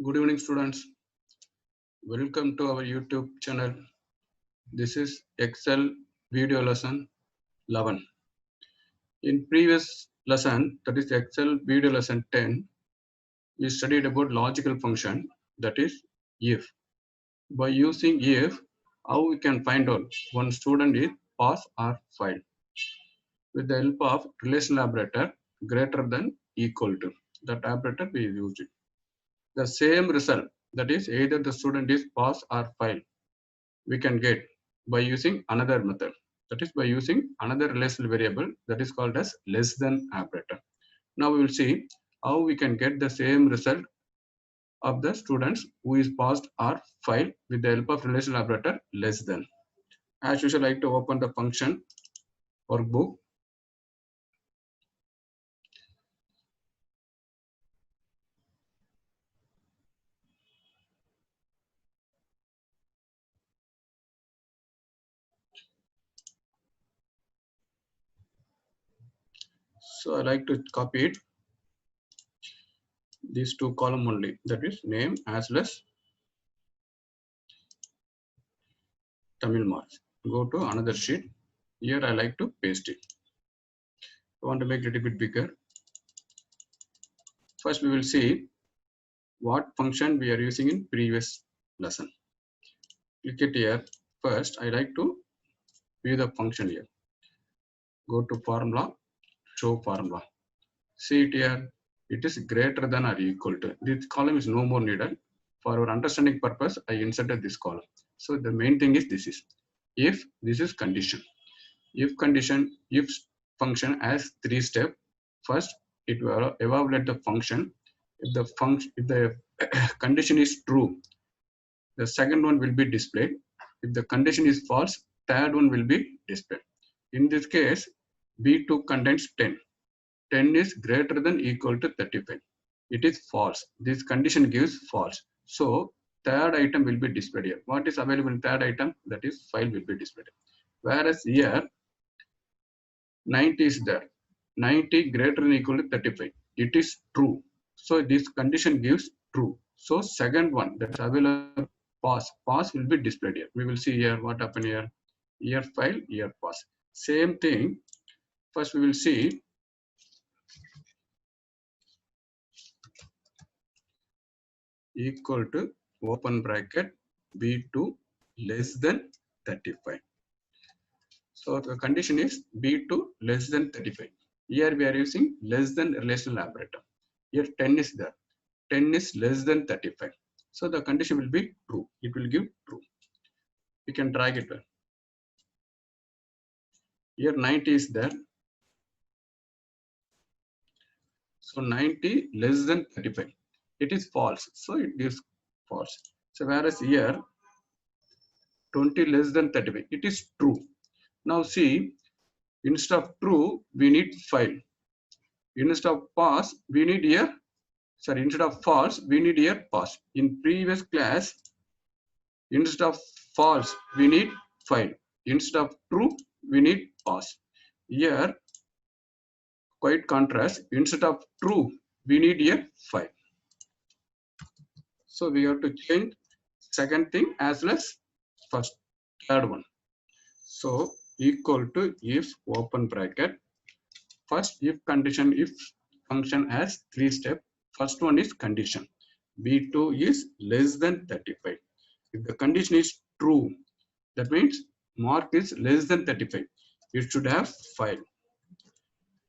Good evening, students. Welcome to our YouTube channel. This is Excel video lesson 11. In previous lesson, that is Excel video lesson 10, we studied about logical function, that is if. By using if, how we can find out one student is pass or fail with the help of relational operator greater than equal to. That operator we used it. The same result, that is either the student is pass or fail, we can get by using another method, that is by using another relational variable that is called as less than operator. Now we will see how we can get the same result of the students who is passed or failed with the help of relational operator less than. As usual, I like to open the function workbook. So I like to copy it, these two column only, that is name as well as Tamil marks. Go to another sheet. Here I like to paste it. I want to make it a little bit bigger. First we will see what function we are using in previous lesson. Click it here. First I like to view the function here. Go to formula, show formula. See it here. It is greater than or equal to. This column is no more needed. For our understanding purpose, I inserted this column. So the main thing is this is if, this is condition. If condition, if function has three steps. First, it will evaluate the function. If the condition is true, the second one will be displayed. If the condition is false, third one will be displayed. In this case, B2 contains 10. 10 is greater than equal to 35. It is false. This condition gives false. So third item will be displayed here. What is available in third item? That is file will be displayed. Whereas here 90 is there. 90 greater than equal to 35. It is true. So this condition gives true. So second one that's available pass. Pass will be displayed here. We will see here what happened here. Here file, here pass. Same thing. First we will see equal to open bracket B2 less than 35. So the condition is B2 less than 35. Here we are using less than relational operator. Here 10 is there. 10 is less than 35. So the condition will be true. It will give true. We can drag it. Here 90 is there. So 90 less than 35. It is false. So it gives false. So whereas here 20 less than 35. It is true. Now see, instead of true, we need file. Instead of pass, we need here. Sorry, instead of false, we need here pass. In previous class, instead of false, we need file. Instead of true, we need pass. Here, quite contrast. Instead of true, we need here file. So we have to change second thing as well as first, third one. So equal to if open bracket. First, if condition, if function has three steps. First one is condition. B2 is less than 35. If the condition is true, that means mark is less than 35. You should have file.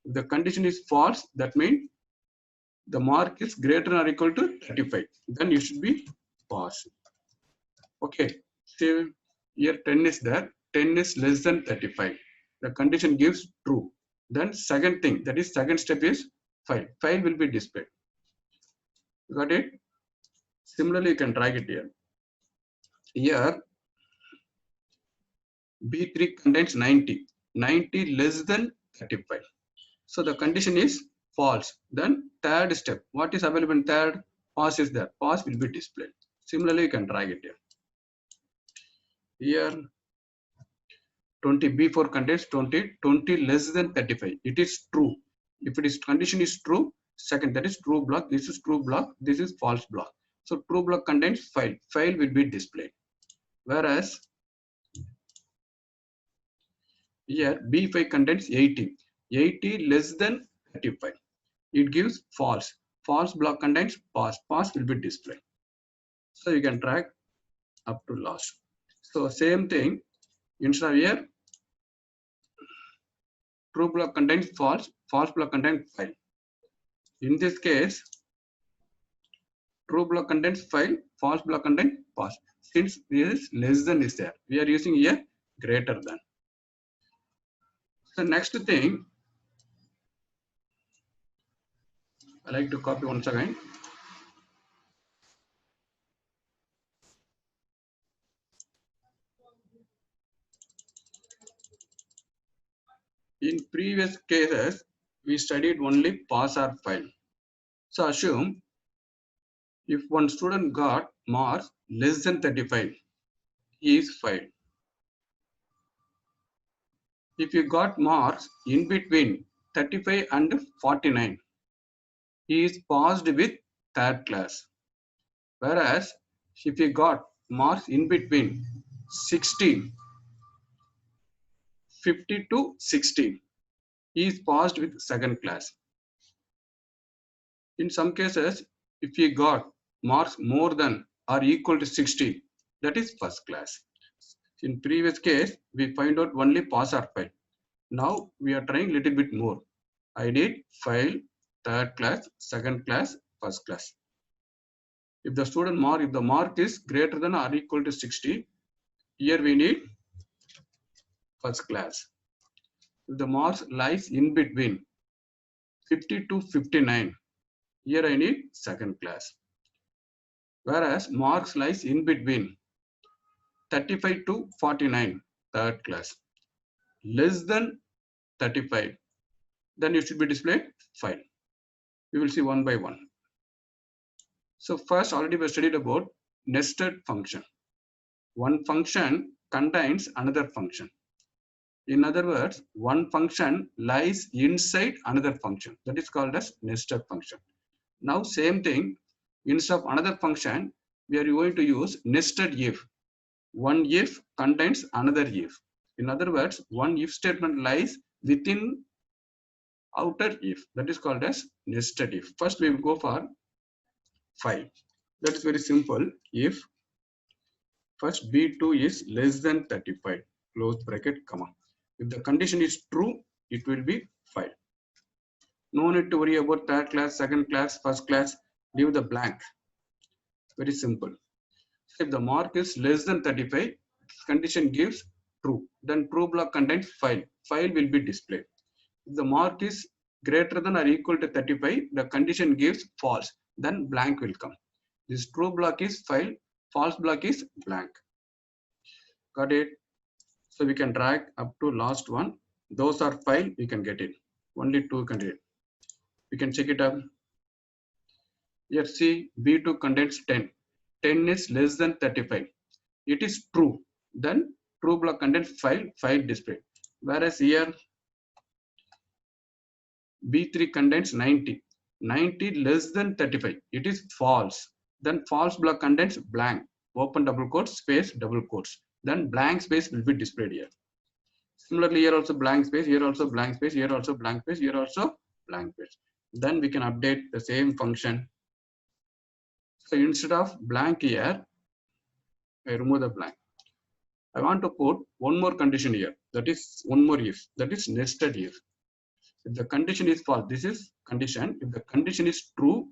If the condition is false, that means the mark is greater than or equal to 35. Then you should be pass. Okay. See here 10 is there. 10 is less than 35. The condition gives true. Then second thing, that is second step is file. File will be displayed. Got it? Similarly, you can drag it here. Here, B3 contains 90. 90 less than 35. So the condition is false. Then third step. What is available in third? Pass is there. Pass will be displayed. Similarly, you can drag it here. Here, 20 B4 contains 20. 20 less than 35. It is true. If it is condition is true, second that is true block. This is true block. This is false block. So true block contains file. File will be displayed. Whereas here B5 contains 80. 80 less than 35. It gives false. False block contains pass. Pass will be displayed. So you can track up to last. So same thing, instead of here, true block contains false. False block contains file. In this case, true block contains file. False block contains pass. Since this is less than is there, we are using here greater than. The next thing, I like to copy once again. In previous cases, we studied only pass or fail. So assume if one student got marks less than 35, he is failed. If you got marks in between 35 and 49, he is passed with third class. Whereas if you got marks in between 60, 50 to 60, he is passed with second class. In some cases, if he got marks more than or equal to 60, that is first class. In previous case, we find out only pass or fail. Now we are trying little bit more. I did fail, third class, second class, first class. If the student mark, if the mark is greater than or equal to 60, here we need first class. If the marks lies in between 50 to 59, here I need second class. Whereas marks lies in between 35 to 49, third class. Less than 35, then it should be displayed file. We will see one by one. So first, already we studied about nested function. One function contains another function. In other words, one function lies inside another function. That is called as nested function. Now same thing, instead of another function, we are going to use nested if. One if contains another if. In other words, one if statement lies within outer if. That is called as nested if. First we will go for file. That is very simple. If first B2 is less than 35, close bracket, comma. If the condition is true, it will be file. No need to worry about third class, second class, first class. Leave the blank. Very simple. If the mark is less than 35, condition gives true. Then true block contains file. File will be displayed. If the mark is greater than or equal to 35, the condition gives false. Then blank will come. This true block is file. False block is blank. Got it? So we can drag up to last one. Those are file. We can get it. Only two can get it. We can check it up. Here see B2 contains 10. 10 is less than 35. It is true. Then true block contains file. File display. Whereas here B3 contains 90. 90 less than 35. It is false. Then false block contains blank. Open double quotes, space, double quotes. Then blank space will be displayed here. Similarly, here also blank space, here also blank space, here also blank space, here also blank space. Then we can update the same function. So instead of blank here, I remove the blank. I want to put one more condition here. That is one more if. That is nested if. If the condition is false, this is condition. If the condition is true,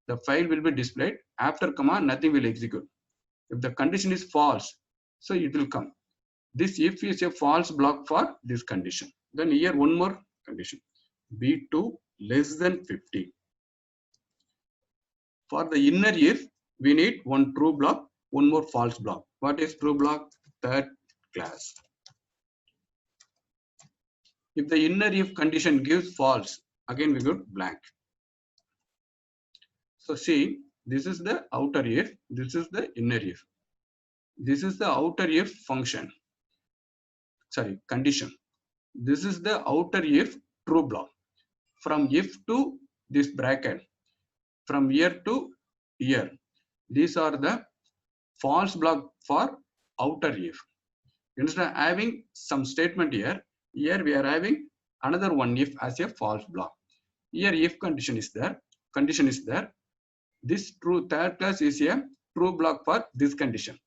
the file will be displayed. After comma, nothing will execute. If the condition is false, so it will come. This if is a false block for this condition. Then here one more condition. B2 less than 50. For the inner if, we need one true block, one more false block. What is true block? Third class. If the inner if condition gives false, again we got blank. So see, this is the outer if, this is the inner if. This is the outer if function. Sorry, condition. This is the outer if true block. From if to this bracket, from here to here, These are the false block for outer if. Instead of having some statement here, here we are having another one if as a false block. Here if condition is there, this true third class is a true block for this condition.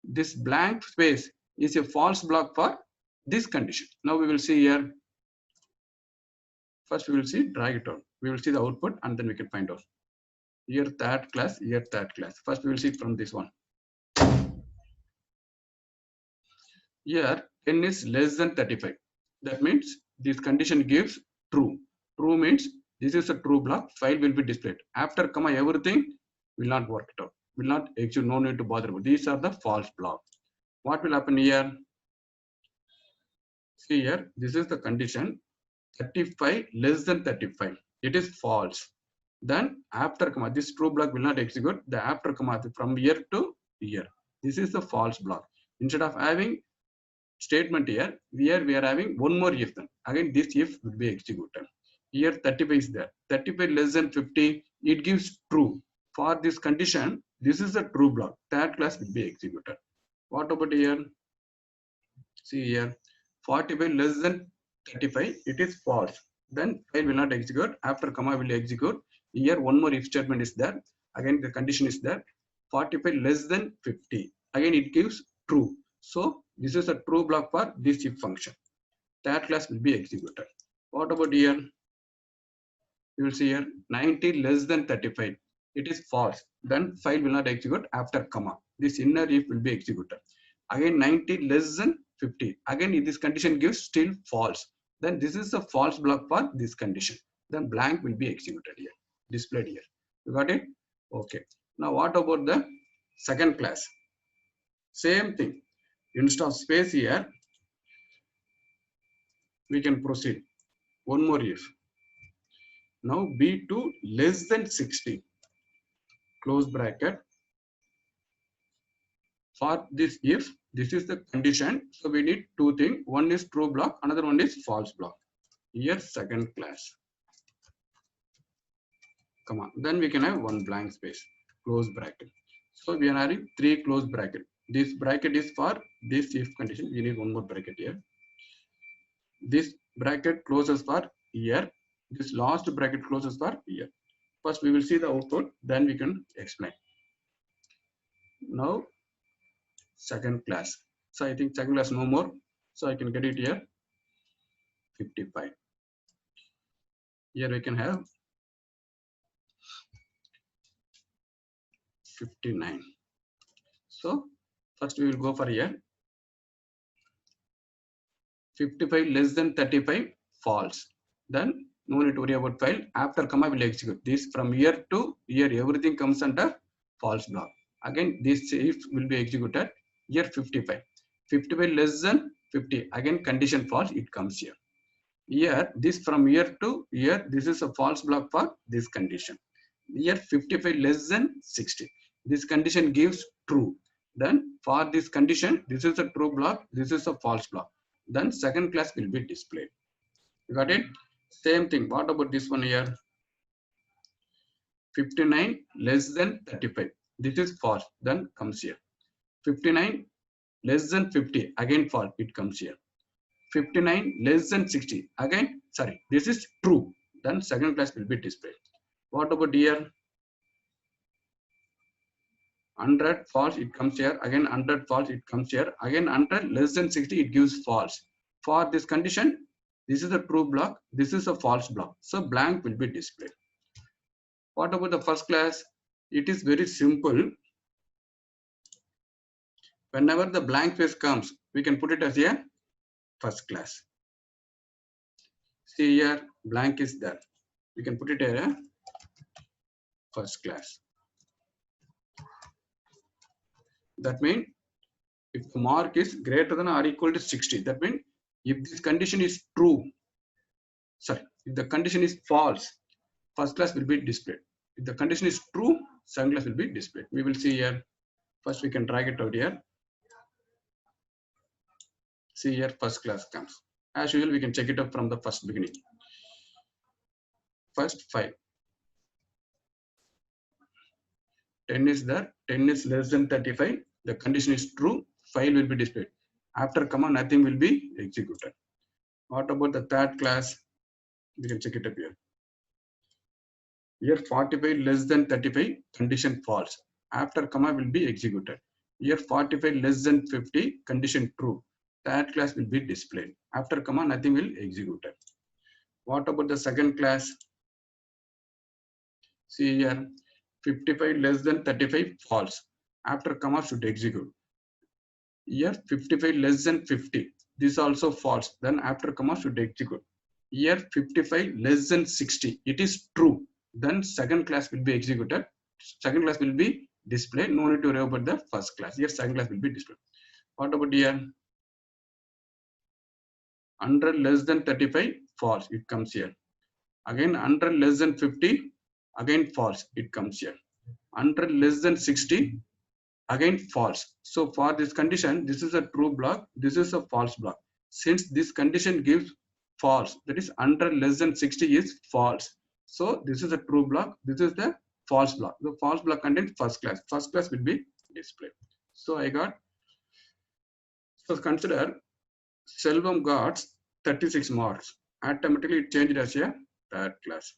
This blank space is a false block for this condition. Now we will see here. First we will see, drag it out. We will see the output and then we can find out. Here third class, here third class. First we will see from this one. Here n is less than 35. That means this condition gives true. True means this is a true block. File will be displayed. After comma everything will not work it out. Will not actually, no need to bother about. These are the false block. What will happen here? See here, this is the condition 35 less than 35. It is false. Then after comma, this true block will not execute. The after comma from here to here. This is the false block. Instead of having statement here we are having one more if. Then again this if will be executed. Here 35 is there. 35 less than 50, it gives true. For this condition, this is a true block. Third class will be executed. What about here? See here, 45 less than 35, it is false. Then file will not execute. After comma will execute. Here one more if statement is there. Again the condition is there. 45 less than 50. Again it gives true. So this is a true block for this if function. That class will be executed. What about here? You will see here 90 less than 35. It is false. Then file will not execute after comma. This inner if will be executed. Again 90 less than 50. Again if this condition gives still false. Then this is a false block for this condition. Then blank will be executed here. Displayed here. You got it? Okay. Now what about the second class? Same thing. Instead of space here, we can proceed. One more if. Now B2 less than 60. Close bracket. For this if, this is the condition. So we need two things. One is true block, another one is false block. Here second class. Come on. Then we can have one blank space. Close bracket. So we are having three close bracket. This bracket is for this if condition. We need one more bracket here. This bracket closes for here. This last bracket closes for here. First we will see the output, then we can explain. Now second class. So I think second class no more. So I can get it here 55. Here we can have 59. So first we will go for here 55 less than 35 false. Then no need to worry about file. After comma will execute. This from here to here everything comes under false block. Again this if will be executed. Here 55. 55 less than 50. Again condition false, it comes here. Here this from here to here, this is a false block for this condition. Here 55 less than 60. This condition gives true. Then for this condition, this is a true block, this is a false block. Then second class will be displayed. You got it? Same thing. What about this one here? 59 less than 35. This is false. Then comes here. 59 less than 50. Again false. It comes here. 59 less than 60. Again, sorry. This is true. Then second class will be displayed. What about here? 100 false, it comes here. Again 100 false, it comes here. Again 100 less than 60, it gives false. For this condition, this is a true block, this is a false block. So blank will be displayed. What about the first class? It is very simple. Whenever the blank space comes, we can put it as a first class. See here, blank is there. We can put it as a first class. That means if the mark is greater than or equal to 60, that means if this condition is true, sorry, if the condition is false, first class will be displayed. If the condition is true, second class will be displayed. We will see here. First we can drag it out here. See here, first class comes. As usual, we can check it up from the first beginning. First 5. 10 is there, 10 is less than 35, the condition is true, file will be displayed. After comma, nothing will be executed. What about the third class? We can check it up here. Here 45 less than 35, condition false. After comma will be executed. Here 45 less than 50, condition true. That class will be displayed. After comma, nothing will execute. What about the second class? See here, 55 less than 35, false. After comma should execute. Here 55 less than 50, this also false. Then after comma should execute. Here 55 less than 60, it is true. Then second class will be executed. Second class will be displayed. No need to worry about the first class. Here second class will be displayed. What about here? 100 less than 35, false. It comes here. Again 100 less than 50, again false. It comes here. 100 less than 60, again false. So for this condition, this is a true block. This is a false block. Since this condition gives false, that is 100 less than 60 is false. So this is a true block. This is the false block. The false block contains first class. First class will be displayed. So I got, so consider Selvam got 36 marks. Automatically it changed as a third class.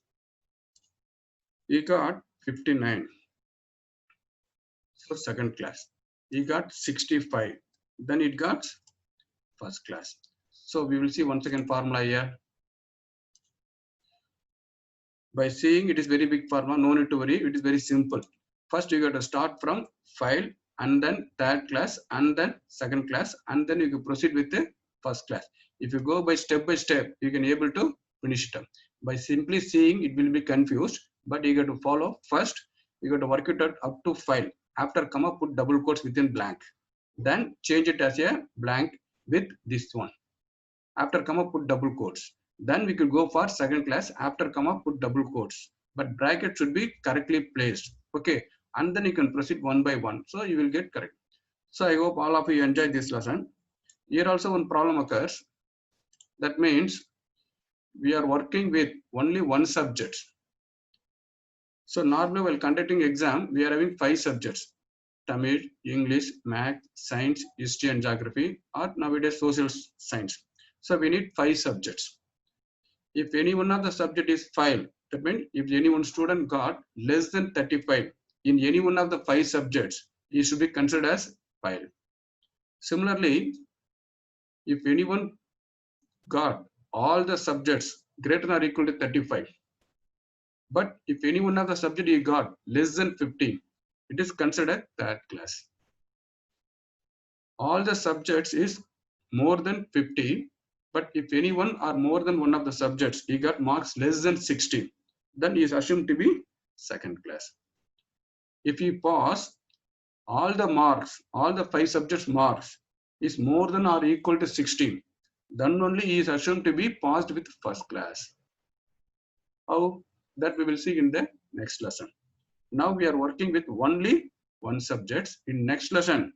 He got 59. So second class. He got 65. Then it got first class. So we will see once again formula here. By seeing it is very big formula, no need to worry, it is very simple. First you got to start from file and then third class and then second class and then you can proceed with the first class. If you go by step, you can able to finish it up. By simply seeing it will be confused, but you got to follow first, you got to work it out up to file. After comma put double quotes within blank. Then change it as a blank with this one. After comma put double quotes. Then we could go for second class. After comma put double quotes, but bracket should be correctly placed. Okay, and then you can proceed one by one, so you will get correct. So I hope all of you enjoyed this lesson. Here also one problem occurs. That means we are working with only one subject. So normally while conducting exam, we are having 5 subjects: Tamil, English, Math, Science, History and Geography, or nowadays Social Science. So we need 5 subjects. If any one of the subject is 5, that means if any one student got less than 35 in any one of the 5 subjects, he should be considered as 5. Similarly, if anyone got all the subjects greater than or equal to 35, but if any one of the subject he got less than 50, it is considered third class. All the subjects is more than 50, but if anyone or more than one of the subjects he got marks less than 60, then he is assumed to be second class. If he pass all the marks, all the 5 subjects marks is more than or equal to 60, then only he is assumed to be passed with first class. How? That we will see in the next lesson. Now we are working with only one subject. In next lesson,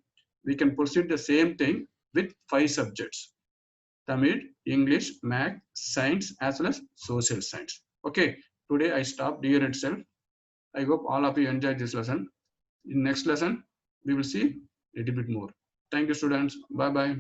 we can proceed the same thing with 5 subjects: Tamil, English, Math, Science as well as Social Science. Okay, today I stopped here itself. I hope all of you enjoyed this lesson. In next lesson, we will see a little bit more. Thank you, students. Bye-bye.